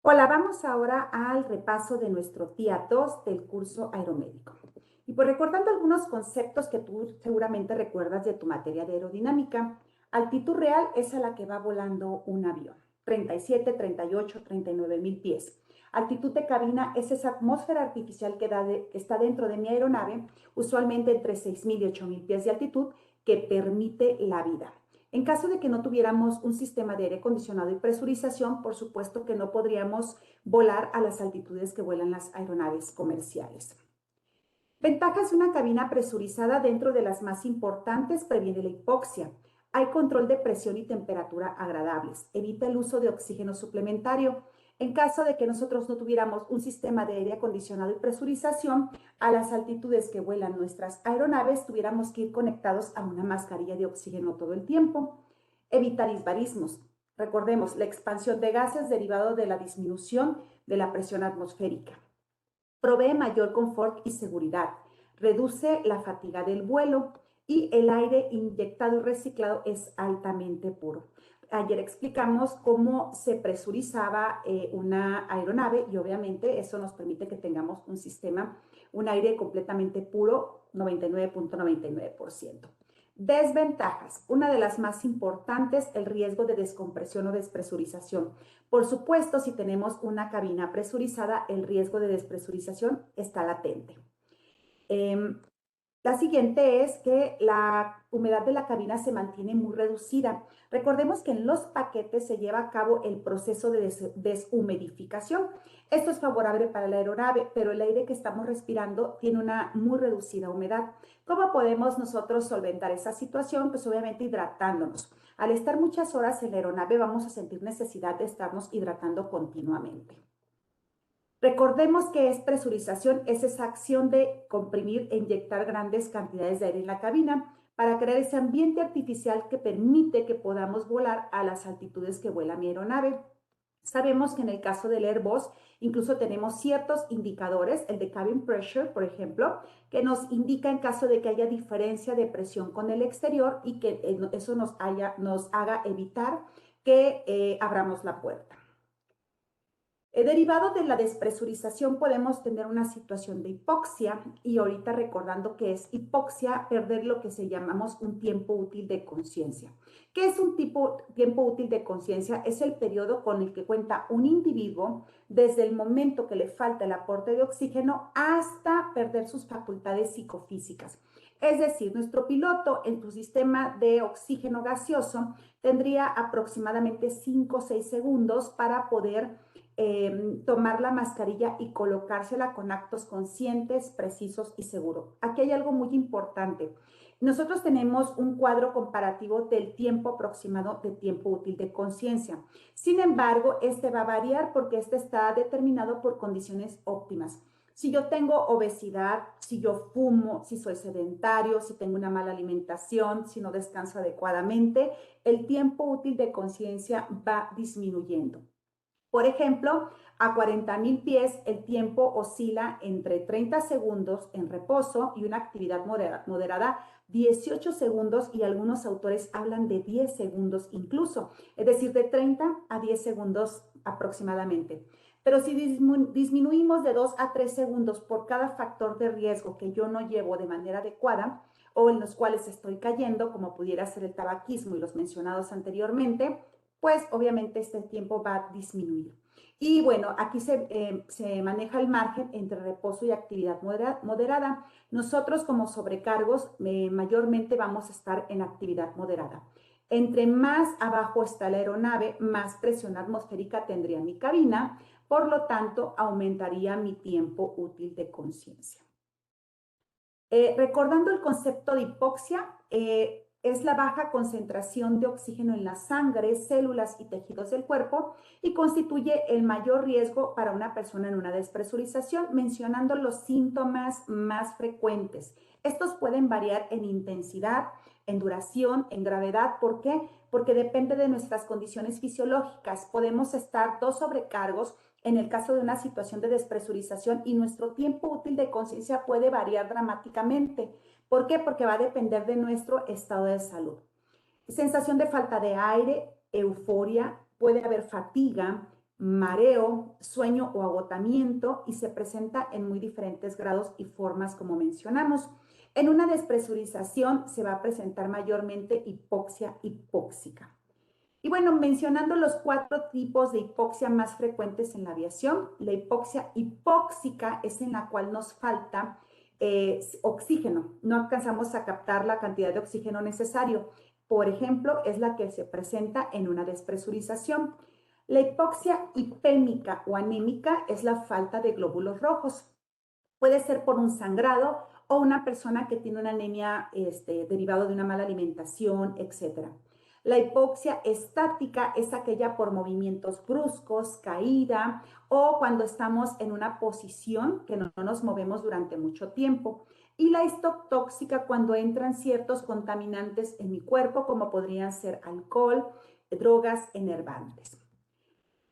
Hola, vamos ahora al repaso de nuestro día 2 del curso aeromédico. Y pues recordando algunos conceptos que tú seguramente recuerdas de tu materia de aerodinámica, altitud real es a la que va volando un avión, 37, 38, 39 mil pies. Altitud de cabina es esa atmósfera artificial que está dentro de mi aeronave, usualmente entre 6,000 y 8,000 pies de altitud, que permite la vida. En caso de que no tuviéramos un sistema de aire acondicionado y presurización, por supuesto que no podríamos volar a las altitudes que vuelan las aeronaves comerciales. Ventajas de una cabina presurizada dentro de las más importantes: previene la hipoxia. Hay control de presión y temperatura agradables. Evita el uso de oxígeno suplementario. En caso de que nosotros no tuviéramos un sistema de aire acondicionado y presurización, a las altitudes que vuelan nuestras aeronaves tuviéramos que ir conectados a una mascarilla de oxígeno todo el tiempo. Evita disbarismos. Recordemos, la expansión de gases derivado de la disminución de la presión atmosférica. Provee mayor confort y seguridad, reduce la fatiga del vuelo y el aire inyectado y reciclado es altamente puro. Ayer explicamos cómo se presurizaba una aeronave y obviamente eso nos permite que tengamos un sistema, un aire completamente puro, 99.99%. Desventajas. Una de las más importantes, el riesgo de descompresión o despresurización. Por supuesto, si tenemos una cabina presurizada, el riesgo de despresurización está latente. La siguiente es que la humedad de la cabina se mantiene muy reducida. Recordemos que en los paquetes se lleva a cabo el proceso de deshumidificación. Esto es favorable para la aeronave, pero el aire que estamos respirando tiene una muy reducida humedad. ¿Cómo podemos nosotros solventar esa situación? Pues obviamente hidratándonos. Al estar muchas horas en la aeronave vamos a sentir necesidad de estarnos hidratando continuamente. Recordemos que es presurización, es esa acción de comprimir e inyectar grandes cantidades de aire en la cabina para crear ese ambiente artificial que permite que podamos volar a las altitudes que vuela mi aeronave. Sabemos que en el caso del Airbus incluso tenemos ciertos indicadores, el de cabin pressure, por ejemplo, que nos indica en caso de que haya diferencia de presión con el exterior y que eso nos haga evitar que abramos la puerta. Derivado de la despresurización podemos tener una situación de hipoxia y ahorita recordando que es hipoxia, perder lo que se llamamos un tiempo útil de conciencia. ¿Qué es un tiempo útil de conciencia? Es el periodo con el que cuenta un individuo desde el momento que le falta el aporte de oxígeno hasta perder sus facultades psicofísicas. Es decir, nuestro piloto en su sistema de oxígeno gaseoso tendría aproximadamente 5 o 6 segundos para poder tomar la mascarilla y colocársela con actos conscientes, precisos y seguros. Aquí hay algo muy importante. Nosotros tenemos un cuadro comparativo del tiempo aproximado de tiempo útil de conciencia. Sin embargo, este va a variar porque este está determinado por condiciones óptimas. Si yo tengo obesidad, si yo fumo, si soy sedentario, si tengo una mala alimentación, si no descanso adecuadamente, el tiempo útil de conciencia va disminuyendo. Por ejemplo, a 40,000 pies el tiempo oscila entre 30 segundos en reposo y una actividad moderada 18 segundos y algunos autores hablan de 10 segundos incluso, es decir, de 30 a 10 segundos aproximadamente. Pero si disminuimos de 2 a 3 segundos por cada factor de riesgo que yo no llevo de manera adecuada o en los cuales estoy cayendo, como pudiera ser el tabaquismo y los mencionados anteriormente, pues obviamente este tiempo va a disminuir. Y bueno, aquí se maneja el margen entre reposo y actividad moderada. Nosotros como sobrecargos mayormente vamos a estar en actividad moderada. Entre más abajo está la aeronave, más presión atmosférica tendría mi cabina, por lo tanto aumentaría mi tiempo útil de conciencia. Recordando el concepto de hipoxia, es la baja concentración de oxígeno en la sangre, células y tejidos del cuerpo y constituye el mayor riesgo para una persona en una despresurización, mencionando los síntomas más frecuentes. Estos pueden variar en intensidad, en duración, en gravedad. ¿Por qué? Porque depende de nuestras condiciones fisiológicas. Podemos estar 2 sobrecargos en el caso de una situación de despresurización y nuestro tiempo útil de conciencia puede variar dramáticamente. ¿Por qué? Porque va a depender de nuestro estado de salud. Sensación de falta de aire, euforia, puede haber fatiga, mareo, sueño o agotamiento y se presenta en muy diferentes grados y formas como mencionamos. En una despresurización se va a presentar mayormente hipoxia hipóxica. Y bueno, mencionando los 4 tipos de hipoxia más frecuentes en la aviación, la hipoxia hipóxica es en la cual nos falta oxígeno, no alcanzamos a captar la cantidad de oxígeno necesario. Por ejemplo, es la que se presenta en una despresurización. La hipoxia hipémica o anémica es la falta de glóbulos rojos. Puede ser por un sangrado o una persona que tiene una anemia derivado de una mala alimentación, etc. La hipoxia estática es aquella por movimientos bruscos, caída o cuando estamos en una posición que no nos movemos durante mucho tiempo. Y la histotóxica cuando entran ciertos contaminantes en mi cuerpo, como podrían ser alcohol, drogas enervantes.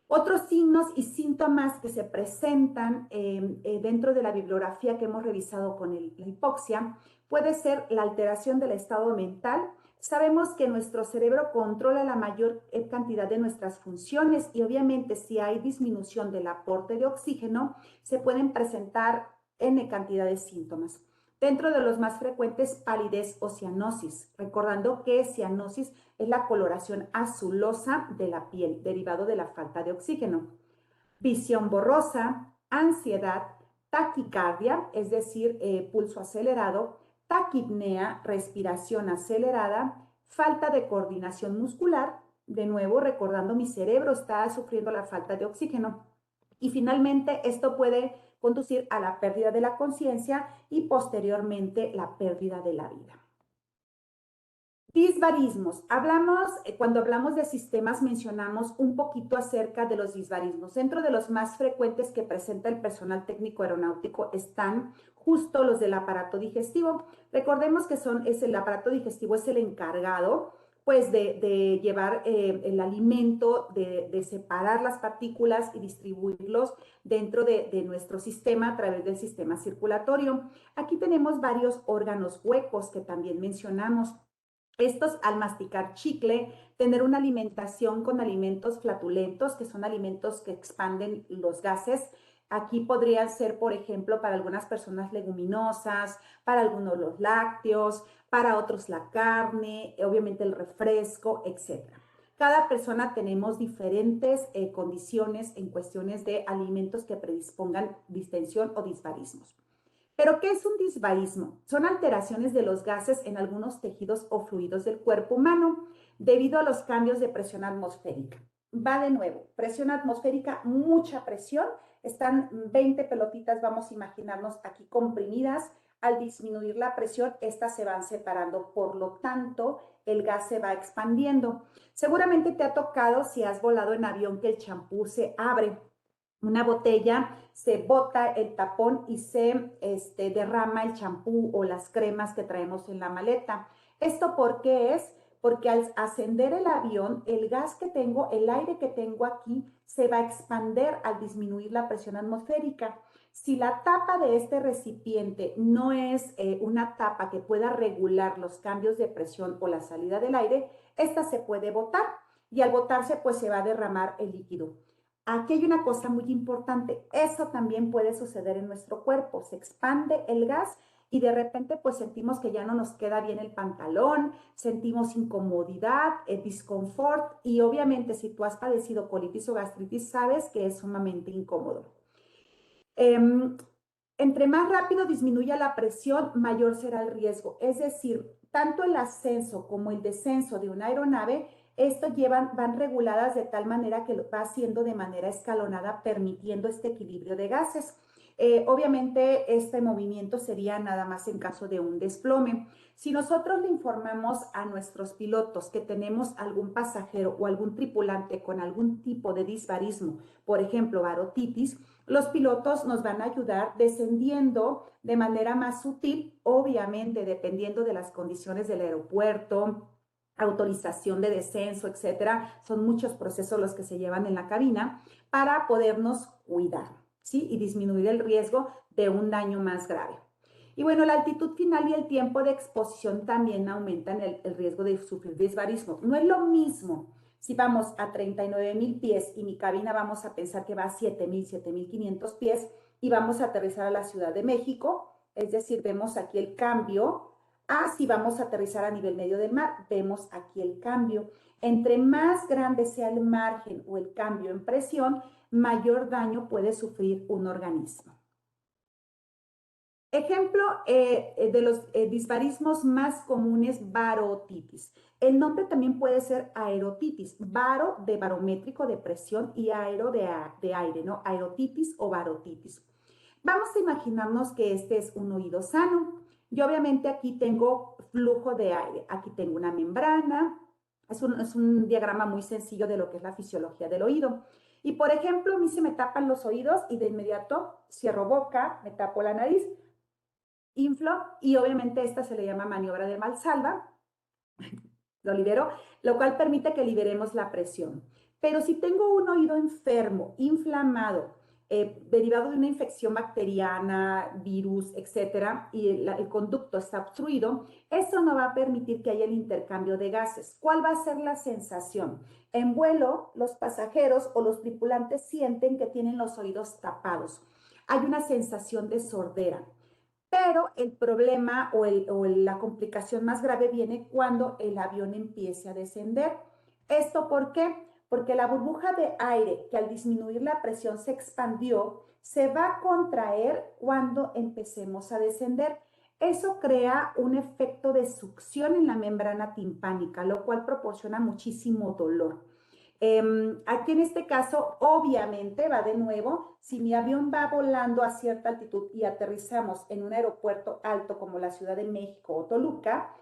Otros signos y síntomas que se presentan dentro de la bibliografía que hemos revisado con la hipoxia puede ser la alteración del estado mental. Sabemos que nuestro cerebro controla la mayor cantidad de nuestras funciones y obviamente si hay disminución del aporte de oxígeno, se pueden presentar N cantidad de síntomas. Dentro de los más frecuentes, palidez o cianosis, recordando que cianosis es la coloración azulosa de la piel, derivado de la falta de oxígeno. Visión borrosa, ansiedad, taquicardia, es decir, pulso acelerado, taquipnea, respiración acelerada, falta de coordinación muscular, de nuevo recordando mi cerebro está sufriendo la falta de oxígeno. Y finalmente esto puede conducir a la pérdida de la conciencia y posteriormente la pérdida de la vida. Disbarismos. Cuando hablamos de sistemas, mencionamos un poquito acerca de los disbarismos. Dentro de los más frecuentes que presenta el personal técnico aeronáutico están justo los del aparato digestivo. Recordemos que el aparato digestivo es el encargado pues de llevar el alimento, de separar las partículas y distribuirlos dentro de nuestro sistema a través del sistema circulatorio. Aquí tenemos varios órganos huecos que también mencionamos. Estos, al masticar chicle, tener una alimentación con alimentos flatulentos, que son alimentos que expanden los gases. Aquí podrían ser, por ejemplo, para algunas personas leguminosas, para algunos los lácteos, para otros la carne, obviamente el refresco, etc. Cada persona tenemos diferentes condiciones en cuestiones de alimentos que predispongan distensión o disbarismos. ¿Pero qué es un disbarismo? Son alteraciones de los gases en algunos tejidos o fluidos del cuerpo humano debido a los cambios de presión atmosférica. Va de nuevo, presión atmosférica, mucha presión, están 20 pelotitas, vamos a imaginarnos aquí comprimidas. Al disminuir la presión, estas se van separando, por lo tanto, el gas se va expandiendo. Seguramente te ha tocado, si has volado en avión, que el champú se abre. Una botella, se bota el tapón y se derrama el champú o las cremas que traemos en la maleta. ¿Esto por qué es? Porque al ascender el avión, el gas que tengo, el aire que tengo aquí, se va a expander al disminuir la presión atmosférica. Si la tapa de este recipiente no es una tapa que pueda regular los cambios de presión o la salida del aire, esta se puede botar y al botarse pues se va a derramar el líquido. Aquí hay una cosa muy importante, eso también puede suceder en nuestro cuerpo, se expande el gas y de repente pues sentimos que ya no nos queda bien el pantalón, sentimos incomodidad, disconfort y obviamente si tú has padecido colitis o gastritis sabes que es sumamente incómodo. Entre más rápido disminuya la presión, mayor será el riesgo. Es decir, tanto el ascenso como el descenso de una aeronave, van reguladas de tal manera que lo va haciendo de manera escalonada, permitiendo este equilibrio de gases. Obviamente, este movimiento sería nada más en caso de un desplome. Si nosotros le informamos a nuestros pilotos que tenemos algún pasajero o algún tripulante con algún tipo de disbarismo, por ejemplo, barotitis, los pilotos nos van a ayudar descendiendo de manera más sutil, obviamente dependiendo de las condiciones del aeropuerto, autorización de descenso, etcétera. Son muchos procesos los que se llevan en la cabina para podernos cuidar, ¿sí? Y disminuir el riesgo de un daño más grave. Y bueno, la altitud final y el tiempo de exposición también aumentan el riesgo de sufrir disbarismo. No es lo mismo Si vamos a 39,000 pies y mi cabina vamos a pensar que va a 7,000, 7,500 pies y vamos a aterrizar a la Ciudad de México, es decir, vemos aquí el cambio. Si vamos a aterrizar a nivel medio del mar, vemos aquí el cambio. Entre más grande sea el margen o el cambio en presión, mayor daño puede sufrir un organismo. Ejemplo de los disbarismos más comunes, barotitis. El nombre también puede ser aerotitis, baro de barométrico de presión y aero de aire, ¿no? Aerotitis o barotitis. Vamos a imaginarnos que este es un oído sano. Yo obviamente aquí tengo flujo de aire, aquí tengo una membrana, es un diagrama muy sencillo de lo que es la fisiología del oído. Y por ejemplo, a mí se me tapan los oídos y de inmediato cierro boca, me tapo la nariz, inflo y obviamente esta se le llama maniobra de Valsalva, lo libero, lo cual permite que liberemos la presión. Pero si tengo un oído enfermo, inflamado, derivado de una infección bacteriana, virus, etcétera, y el conducto está obstruido, eso no va a permitir que haya el intercambio de gases. ¿Cuál va a ser la sensación? En vuelo, los pasajeros o los tripulantes sienten que tienen los oídos tapados. Hay una sensación de sordera. Pero el problema la complicación más grave viene cuando el avión empiece a descender. ¿Esto por qué? Porque la burbuja de aire que al disminuir la presión se expandió, se va a contraer cuando empecemos a descender. Eso crea un efecto de succión en la membrana timpánica, lo cual proporciona muchísimo dolor. Aquí en este caso, obviamente, va de nuevo, si mi avión va volando a cierta altitud y aterrizamos en un aeropuerto alto como la Ciudad de México o Toluca,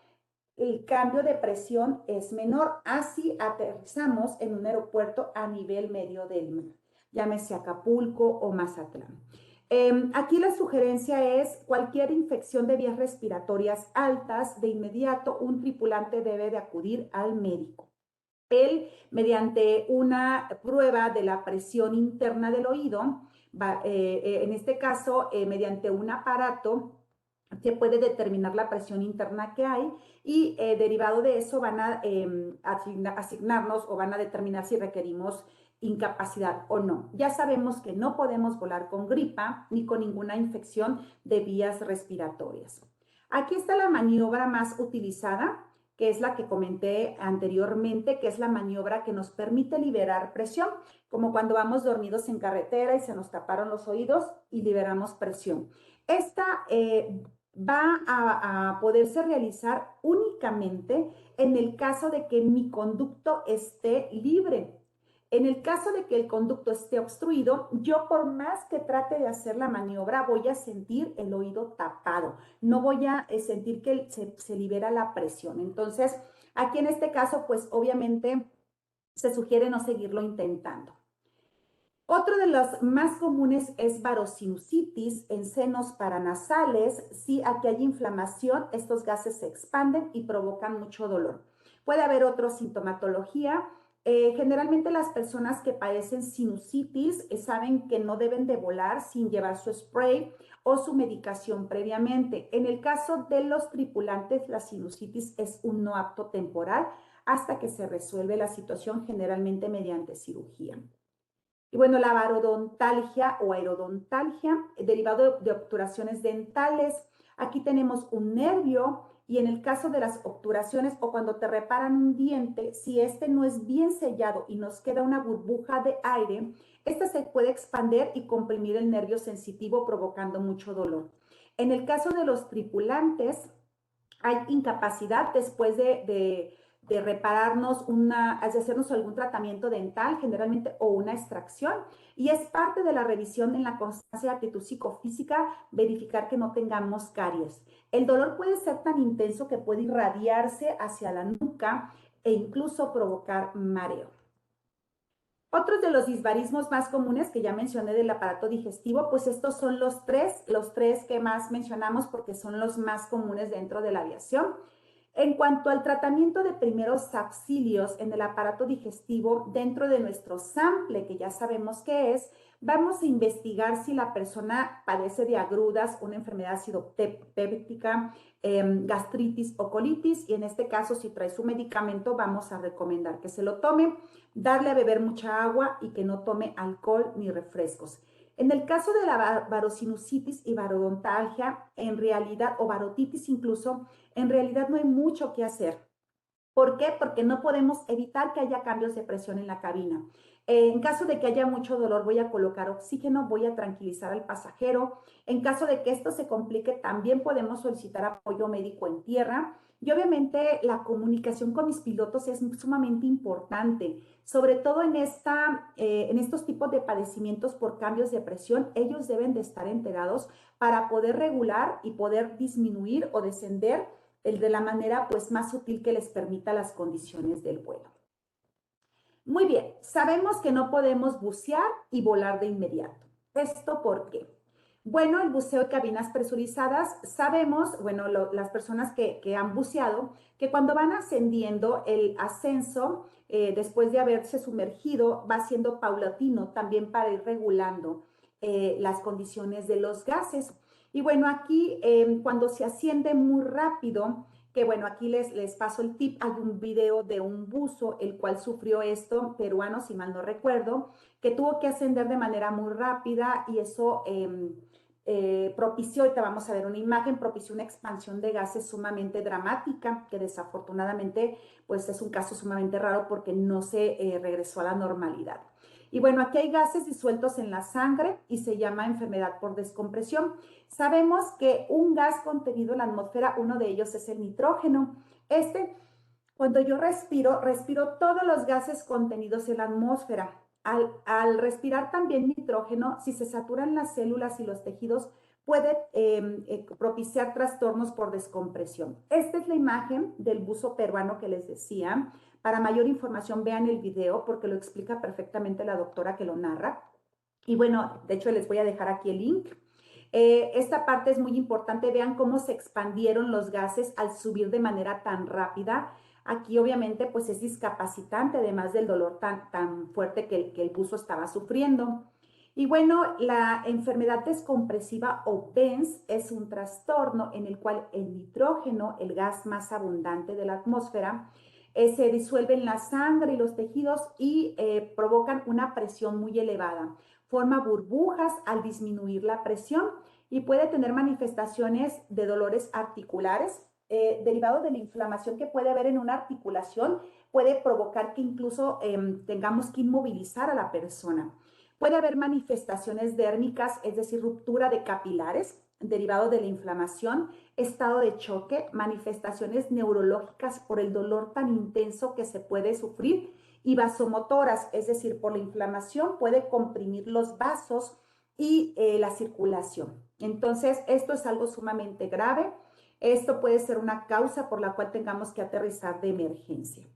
el cambio de presión es menor. Así aterrizamos en un aeropuerto a nivel medio del mar, llámese Acapulco o Mazatlán. Aquí la sugerencia es cualquier infección de vías respiratorias altas, de inmediato un tripulante debe de acudir al médico. Él, mediante una prueba de la presión interna del oído, en este caso, mediante un aparato, se puede determinar la presión interna que hay y derivado de eso van a asignarnos o van a determinar si requerimos incapacidad o no. Ya sabemos que no podemos volar con gripa ni con ninguna infección de vías respiratorias. Aquí está la maniobra más utilizada, que es la que comenté anteriormente, que es la maniobra que nos permite liberar presión, como cuando vamos dormidos en carretera y se nos taparon los oídos y liberamos presión. Esta va a poderse realizar únicamente en el caso de que mi conducto esté libre. En el caso de que el conducto esté obstruido, yo por más que trate de hacer la maniobra, voy a sentir el oído tapado, no voy a sentir que se libera la presión. Entonces, aquí en este caso, pues obviamente se sugiere no seguirlo intentando. Otro de los más comunes es varosinusitis en senos paranasales. Si aquí hay inflamación, estos gases se expanden y provocan mucho dolor. Puede haber otra sintomatología. Generalmente las personas que padecen sinusitis saben que no deben de volar sin llevar su spray o su medicación previamente. En el caso de los tripulantes, la sinusitis es un no apto temporal hasta que se resuelve la situación, generalmente mediante cirugía. Y bueno, la barodontalgia o aerodontalgia, derivado de obturaciones dentales. Aquí tenemos un nervio y en el caso de las obturaciones o cuando te reparan un diente, si este no es bien sellado y nos queda una burbuja de aire, esta se puede expandir y comprimir el nervio sensitivo provocando mucho dolor. En el caso de los tripulantes, hay incapacidad después de repararnos de hacernos algún tratamiento dental generalmente o una extracción y es parte de la revisión en la constancia de actitud psicofísica verificar que no tengamos caries. El dolor puede ser tan intenso que puede irradiarse hacia la nuca e incluso provocar mareo. Otros de los disbarismos más comunes que ya mencioné del aparato digestivo, pues estos son los tres que más mencionamos porque son los más comunes dentro de la aviación. En cuanto al tratamiento de primeros auxilios en el aparato digestivo, dentro de nuestro sample, que ya sabemos qué es, vamos a investigar si la persona padece de agruras, una enfermedad ácido péptica, gastritis o colitis, y en este caso, si trae su medicamento, vamos a recomendar que se lo tome, darle a beber mucha agua y que no tome alcohol ni refrescos. En el caso de la varosinusitis y barodontalgia, en realidad, o barotitis incluso, en realidad no hay mucho que hacer. ¿Por qué? Porque no podemos evitar que haya cambios de presión en la cabina. En caso de que haya mucho dolor, voy a colocar oxígeno, voy a tranquilizar al pasajero. En caso de que esto se complique, también podemos solicitar apoyo médico en tierra. Y obviamente la comunicación con mis pilotos es sumamente importante, sobre todo en estos tipos de padecimientos por cambios de presión. Ellos deben de estar enterados para poder regular y poder disminuir o descender de la manera pues más útil que les permita las condiciones del vuelo. Muy bien, sabemos que no podemos bucear y volar de inmediato. ¿Esto por qué? Bueno, el buceo y cabinas presurizadas, sabemos, bueno, las personas que han buceado, que cuando van ascendiendo, el ascenso, después de haberse sumergido, va siendo paulatino también para ir regulando las condiciones de los gases. Y bueno, aquí cuando se asciende muy rápido, que bueno, aquí les paso el tip, hay un video de un buzo, el cual sufrió esto, peruano, si mal no recuerdo, que tuvo que ascender de manera muy rápida y eso propició, y te vamos a ver una imagen, propició una expansión de gases sumamente dramática, que desafortunadamente pues es un caso sumamente raro porque no se regresó a la normalidad. Y bueno, aquí hay gases disueltos en la sangre y se llama enfermedad por descompresión. Sabemos que un gas contenido en la atmósfera, uno de ellos es el nitrógeno. Cuando yo respiro, respiro todos los gases contenidos en la atmósfera. Al respirar también nitrógeno, si se saturan las células y los tejidos, puede propiciar trastornos por descompresión. Esta es la imagen del buzo peruano que les decía. Para mayor información vean el video porque lo explica perfectamente la doctora que lo narra. Y bueno, de hecho les voy a dejar aquí el link. Esta parte es muy importante, vean cómo se expandieron los gases al subir de manera tan rápida. Aquí obviamente pues es discapacitante, además del dolor tan fuerte que el buzo estaba sufriendo. Y bueno, la enfermedad descompresiva o BENS es un trastorno en el cual el nitrógeno, el gas más abundante de la atmósfera, se disuelve en la sangre y los tejidos y provocan una presión muy elevada. Forma burbujas al disminuir la presión y puede tener manifestaciones de dolores articulares derivados de la inflamación que puede haber en una articulación, puede provocar que incluso tengamos que inmovilizar a la persona. Puede haber manifestaciones dérmicas, es decir, ruptura de capilares derivado de la inflamación, estado de choque, manifestaciones neurológicas por el dolor tan intenso que se puede sufrir y vasomotoras, es decir, por la inflamación puede comprimir los vasos y la circulación. Entonces, esto es algo sumamente grave. Esto puede ser una causa por la cual tengamos que aterrizar de emergencia.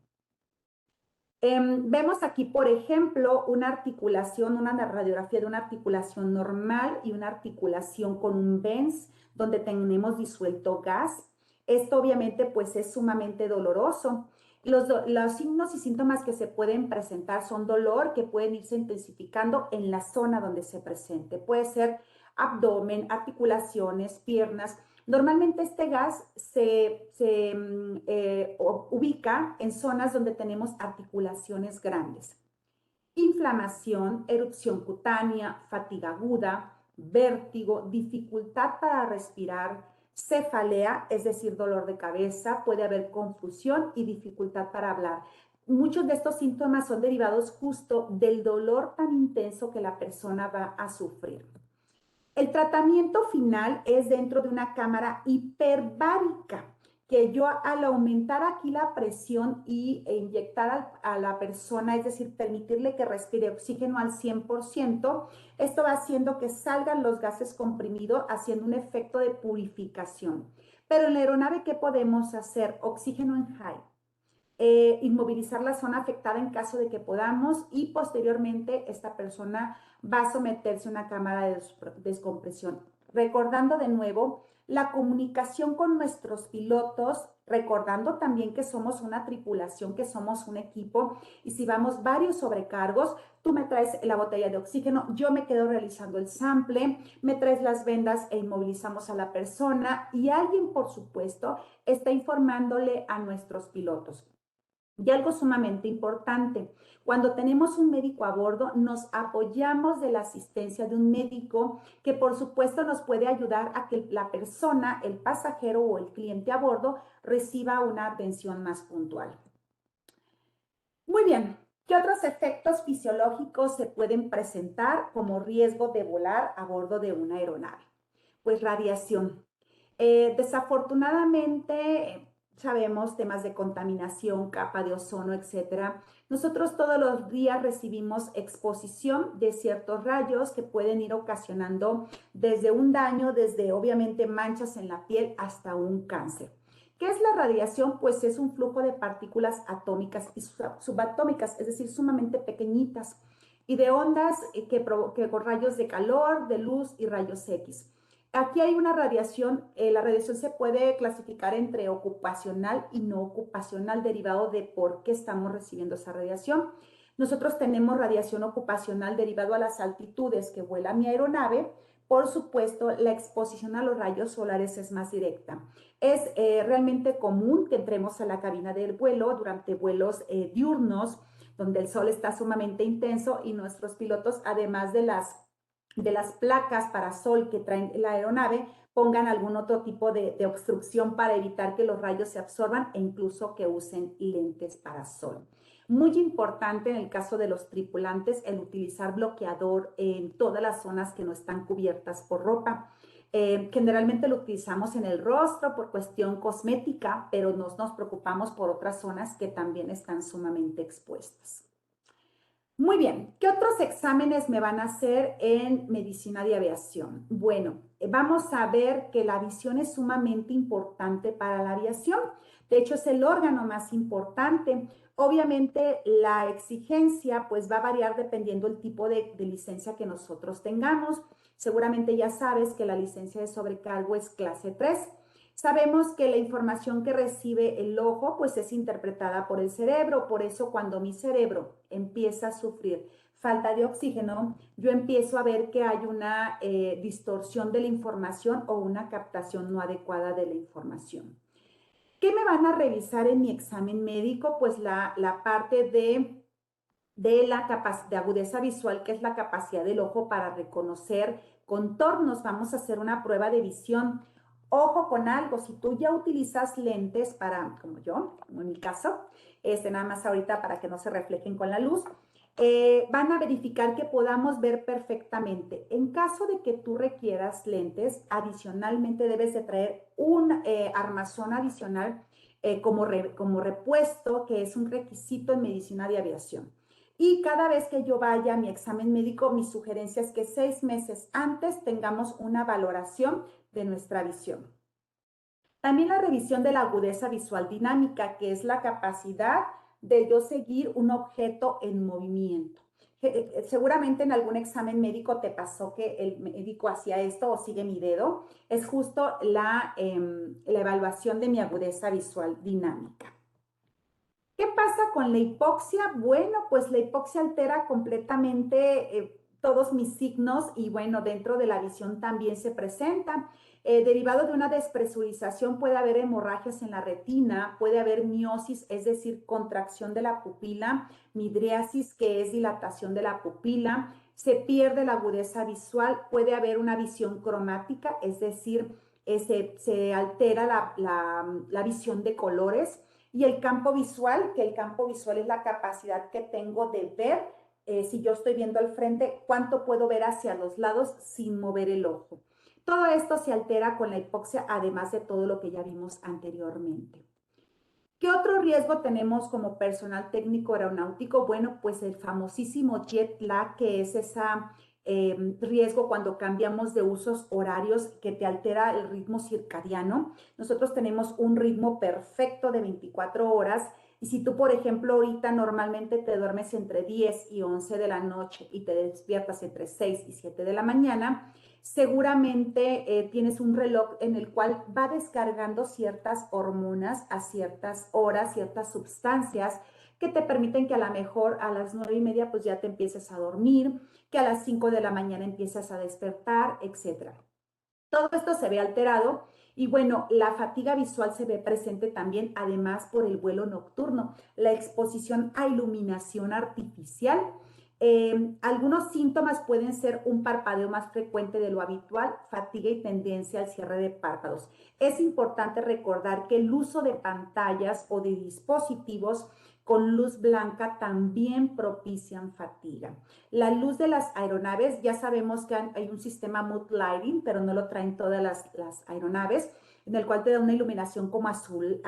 Vemos aquí, por ejemplo, una articulación, una radiografía de una articulación normal y una articulación con un BENS, donde tenemos disuelto gas. Esto obviamente pues es sumamente doloroso. Los signos y síntomas que se pueden presentar son dolor que pueden irse intensificando en la zona donde se presente. Puede ser abdomen, articulaciones, piernas. Normalmente este gas se ubica en zonas donde tenemos articulaciones grandes. Inflamación, erupción cutánea, fatiga aguda, vértigo, dificultad para respirar, cefalea, es decir, dolor de cabeza, puede haber confusión y dificultad para hablar. Muchos de estos síntomas son derivados justo del dolor tan intenso que la persona va a sufrir. El tratamiento final es dentro de una cámara hiperbárica, que yo al aumentar aquí la presión e inyectar a la persona, es decir, permitirle que respire oxígeno al 100%, esto va haciendo que salgan los gases comprimidos, haciendo un efecto de purificación. Pero en la aeronave, ¿qué podemos hacer? Oxígeno en high. Inmovilizar la zona afectada en caso de que podamos y posteriormente esta persona va a someterse a una cámara de descompresión. Recordando de nuevo, la comunicación con nuestros pilotos recordando también que somos una tripulación, que somos un equipo, y si vamos varios sobrecargos, tú me traes la botella de oxígeno, yo me quedo realizando el sample, me traes las vendas e inmovilizamos a la persona y alguien, por supuesto, está informándole a nuestros pilotos. Y algo sumamente importante, cuando tenemos un médico a bordo, nos apoyamos de la asistencia de un médico que por supuesto nos puede ayudar a que la persona, el pasajero o el cliente a bordo reciba una atención más puntual. Muy bien, ¿qué otros efectos fisiológicos se pueden presentar como riesgo de volar a bordo de una aeronave? Pues radiación. Desafortunadamente, sabemos temas de contaminación, capa de ozono, etcétera. Nosotros todos los días recibimos exposición de ciertos rayos que pueden ir ocasionando desde un daño, desde obviamente manchas en la piel hasta un cáncer. ¿Qué es la radiación? Pues es un flujo de partículas atómicas y subatómicas, es decir, sumamente pequeñitas, y de ondas que con rayos de calor, de luz y rayos X. Aquí hay una radiación, la radiación se puede clasificar entre ocupacional y no ocupacional, derivado de por qué estamos recibiendo esa radiación. Nosotros tenemos radiación ocupacional derivado a las altitudes que vuela mi aeronave. Por supuesto, la exposición a los rayos solares es más directa. Es realmente común que entremos a la cabina del vuelo durante vuelos diurnos, donde el sol está sumamente intenso y nuestros pilotos, además de las placas para sol que traen la aeronave, pongan algún otro tipo de obstrucción para evitar que los rayos se absorban e incluso que usen lentes para sol. Muy importante en el caso de los tripulantes el utilizar bloqueador en todas las zonas que no están cubiertas por ropa. Generalmente lo utilizamos en el rostro por cuestión cosmética, pero nos preocupamos por otras zonas que también están sumamente expuestas. Muy bien, ¿qué otros exámenes me van a hacer en medicina de aviación? Bueno, vamos a ver que la visión es sumamente importante para la aviación. De hecho, es el órgano más importante. Obviamente, la exigencia pues va a variar dependiendo del tipo de licencia que nosotros tengamos. Seguramente ya sabes que la licencia de sobrecargo es clase 3. Sabemos que la información que recibe el ojo pues es interpretada por el cerebro, por eso cuando mi cerebro empieza a sufrir falta de oxígeno, yo empiezo a ver que hay una distorsión de la información o una captación no adecuada de la información. ¿Qué me van a revisar en mi examen médico? Pues la parte de la capacidad de agudeza visual, que es la capacidad del ojo para reconocer contornos. Vamos a hacer una prueba de visión. Ojo con algo, si tú ya utilizas lentes para, como yo, como en mi caso, nada más ahorita para que no se reflejen con la luz, van a verificar que podamos ver perfectamente. En caso de que tú requieras lentes, adicionalmente debes de traer un armazón adicional como repuesto, que es un requisito en medicina de aviación. Y cada vez que yo vaya a mi examen médico, mi sugerencia es que 6 meses antes tengamos una valoración de nuestra visión. También la revisión de la agudeza visual dinámica, que es la capacidad de yo seguir un objeto en movimiento. Seguramente en algún examen médico te pasó que el médico hacía esto o sigue mi dedo. Es justo la evaluación de mi agudeza visual dinámica. ¿Qué pasa con la hipoxia? Bueno, pues la hipoxia altera completamente todos mis signos y bueno, dentro de la visión también se presenta. Derivado de una despresurización puede haber hemorragias en la retina, puede haber miosis, es decir, contracción de la pupila, midriasis, que es dilatación de la pupila, se pierde la agudeza visual, puede haber una visión cromática, es decir, se altera la visión de colores. Y el campo visual, que el campo visual es la capacidad que tengo de ver, si yo estoy viendo al frente, cuánto puedo ver hacia los lados sin mover el ojo. Todo esto se altera con la hipoxia, además de todo lo que ya vimos anteriormente. ¿Qué otro riesgo tenemos como personal técnico aeronáutico? Bueno, pues el famosísimo jet lag, que es ese riesgo cuando cambiamos de usos horarios que te altera el ritmo circadiano. Nosotros tenemos un ritmo perfecto de 24 horas Y si tú, por ejemplo, ahorita normalmente te duermes entre 10 y 11 de la noche y te despiertas entre 6 y 7 de la mañana, seguramente tienes un reloj en el cual va descargando ciertas hormonas a ciertas horas, ciertas sustancias que te permiten que a lo mejor a las 9:30 pues ya te empieces a dormir, que a las 5 de la mañana empiezas a despertar, etcétera. Todo esto se ve alterado y bueno, la fatiga visual se ve presente también, además por el vuelo nocturno, la exposición a iluminación artificial. Algunos síntomas pueden ser un parpadeo más frecuente de lo habitual, fatiga y tendencia al cierre de párpados. Es importante recordar que el uso de pantallas o de dispositivos con luz blanca también propician fatiga. La luz de las aeronaves, ya sabemos que hay un sistema mood lighting, pero no lo traen todas las aeronaves, en el cual te da una iluminación como azul,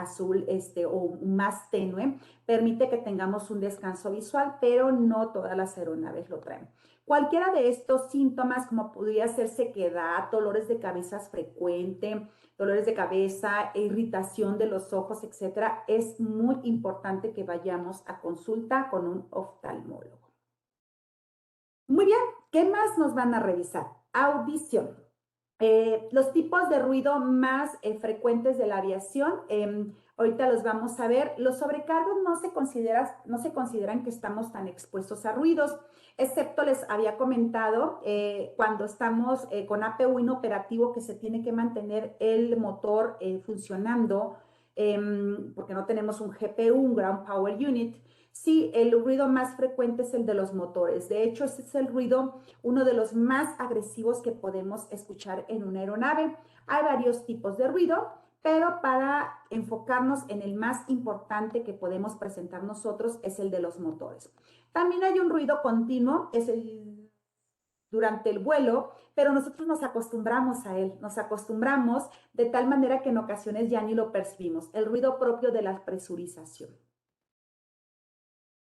o más tenue, permite que tengamos un descanso visual, pero no todas las aeronaves lo traen. Cualquiera de estos síntomas, como podría ser sequedad, dolores de cabeza frecuente, dolores de cabeza, irritación de los ojos, etcétera, es muy importante que vayamos a consulta con un oftalmólogo. Muy bien, ¿qué más nos van a revisar? Audición. Los tipos de ruido más frecuentes de la aviación, ahorita los vamos a ver. Los sobrecargos no se consideran que estamos tan expuestos a ruidos, excepto les había comentado cuando estamos con APU inoperativo que se tiene que mantener el motor funcionando porque no tenemos un GPU, un Ground Power Unit. Sí, el ruido más frecuente es el de los motores. De hecho, ese es el ruido, uno de los más agresivos que podemos escuchar en una aeronave. Hay varios tipos de ruido, pero para enfocarnos en el más importante que podemos presentar nosotros es el de los motores. También hay un ruido continuo, es el durante el vuelo, pero nosotros nos acostumbramos a él, nos acostumbramos de tal manera que en ocasiones ya ni lo percibimos, el ruido propio de la presurización.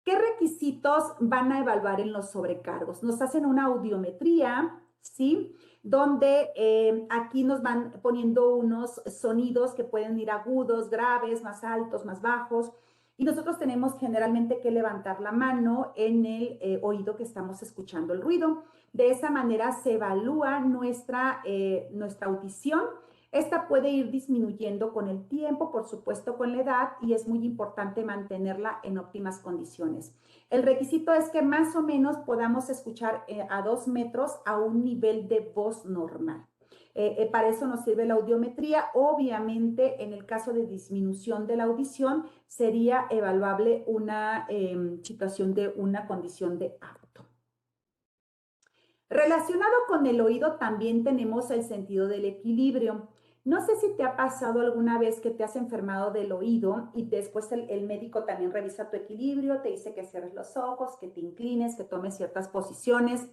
¿Qué requisitos van a evaluar en los sobrecargos? Nos hacen una audiometría, ¿sí? Donde aquí nos van poniendo unos sonidos que pueden ir agudos, graves, más altos, más bajos. Y nosotros tenemos generalmente que levantar la mano en el oído que estamos escuchando el ruido. De esa manera se evalúa nuestra audición. Esta puede ir disminuyendo con el tiempo, por supuesto con la edad, y es muy importante mantenerla en óptimas condiciones. El requisito es que más o menos podamos escuchar a 2 metros a un nivel de voz normal. Para eso nos sirve la audiometría. Obviamente, en el caso de disminución de la audición, sería evaluable una situación de una condición de auto. Relacionado con el oído también tenemos el sentido del equilibrio. No sé si te ha pasado alguna vez que te has enfermado del oído y después el médico también revisa tu equilibrio, te dice que cierres los ojos, que te inclines, que tomes ciertas posiciones.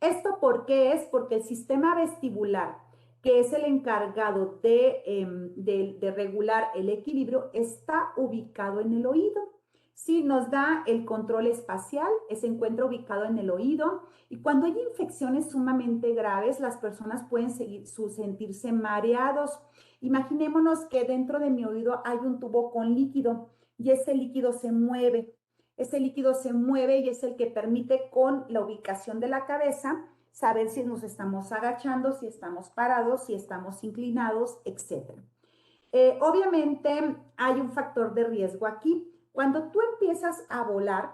¿Esto por qué es? Porque el sistema vestibular, que es el encargado de regular el equilibrio, está ubicado en el oído. Sí, nos da el control espacial, se encuentra ubicado en el oído y cuando hay infecciones sumamente graves, las personas pueden sentirse mareados. Imaginémonos que dentro de mi oído hay un tubo con líquido y ese líquido se mueve. Ese líquido se mueve y es el que permite con la ubicación de la cabeza saber si nos estamos agachando, si estamos parados, si estamos inclinados, etc. Obviamente hay un factor de riesgo aquí. Cuando tú empiezas a volar,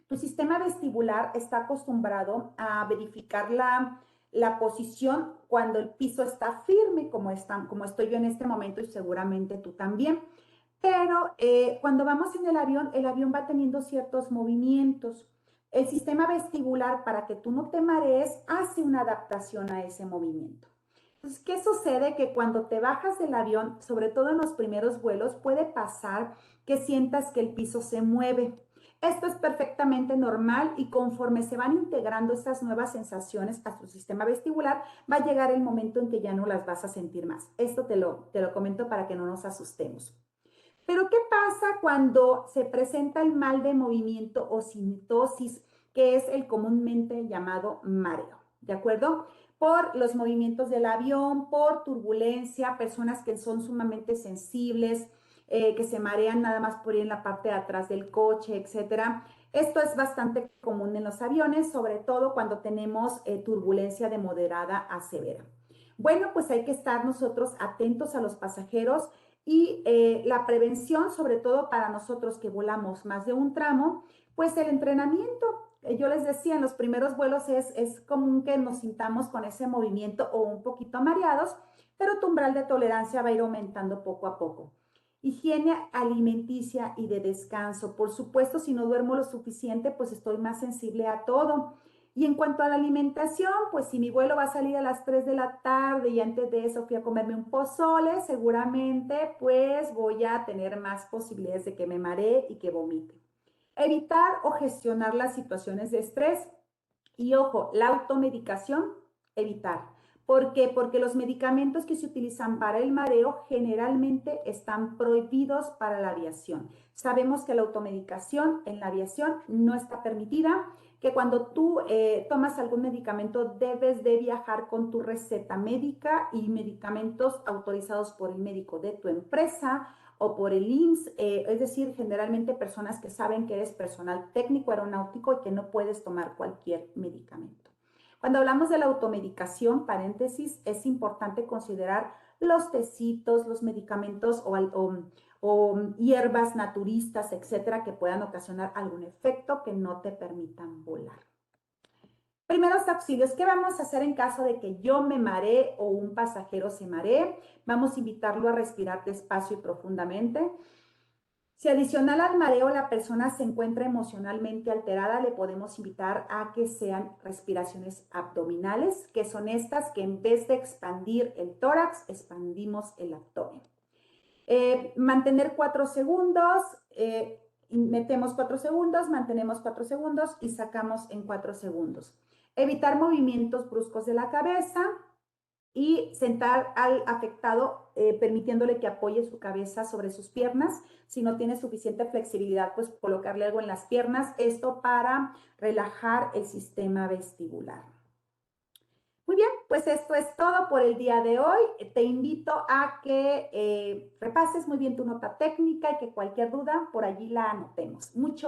tu sistema vestibular está acostumbrado a verificar la posición cuando el piso está firme, como estoy yo en este momento y seguramente tú también. Pero cuando vamos en el avión va teniendo ciertos movimientos. El sistema vestibular, para que tú no te marees, hace una adaptación a ese movimiento. Entonces, ¿qué sucede? Que cuando te bajas del avión, sobre todo en los primeros vuelos, puede pasar que sientas que el piso se mueve. Esto es perfectamente normal y conforme se van integrando estas nuevas sensaciones a tu sistema vestibular, va a llegar el momento en que ya no las vas a sentir más. Esto te lo comento para que no nos asustemos. Pero ¿qué pasa cuando se presenta el mal de movimiento o sintosis, que es el comúnmente llamado mareo? ¿De acuerdo? Por los movimientos del avión, por turbulencia, personas que son sumamente sensibles, que se marean nada más por ir en la parte de atrás del coche, etcétera. Esto es bastante común en los aviones, sobre todo cuando tenemos turbulencia de moderada a severa. Bueno, pues hay que estar nosotros atentos a los pasajeros y la prevención, sobre todo para nosotros que volamos más de un tramo, pues el entrenamiento. Yo les decía, en los primeros vuelos es común que nos sintamos con ese movimiento o un poquito mareados, pero tu umbral de tolerancia va a ir aumentando poco a poco. Higiene alimenticia y de descanso. Por supuesto, si no duermo lo suficiente, pues estoy más sensible a todo. Y en cuanto a la alimentación, pues si mi vuelo va a salir a las 3 de la tarde y antes de eso fui a comerme un pozole, seguramente pues voy a tener más posibilidades de que me maree y que vomite. Evitar o gestionar las situaciones de estrés. Y ojo, la automedicación, evitar. ¿Por qué? Porque los medicamentos que se utilizan para el mareo generalmente están prohibidos para la aviación. Sabemos que la automedicación en la aviación no está permitida, que cuando tú tomas algún medicamento debes de viajar con tu receta médica y medicamentos autorizados por el médico de tu empresa o por el IMSS, es decir, generalmente personas que saben que eres personal técnico aeronáutico y que no puedes tomar cualquier medicamento. Cuando hablamos de la automedicación, paréntesis, es importante considerar los tecitos, los medicamentos o hierbas naturistas, etcétera, que puedan ocasionar algún efecto que no te permitan volar. Primeros auxilios, ¿qué vamos a hacer en caso de que yo me maree o un pasajero se maree? Vamos a invitarlo a respirar despacio y profundamente. Si adicional al mareo la persona se encuentra emocionalmente alterada, le podemos invitar a que sean respiraciones abdominales, que son estas que en vez de expandir el tórax, expandimos el abdomen. Mantener 4 segundos, metemos 4 segundos, mantenemos 4 segundos y sacamos en 4 segundos. Evitar movimientos bruscos de la cabeza y sentar al afectado permitiéndole que apoye su cabeza sobre sus piernas. Si no tiene suficiente flexibilidad, pues colocarle algo en las piernas. Esto para relajar el sistema vestibular. Muy bien, pues esto es todo por el día de hoy. Te invito a que repases muy bien tu nota técnica y que cualquier duda por allí la anotemos. Mucho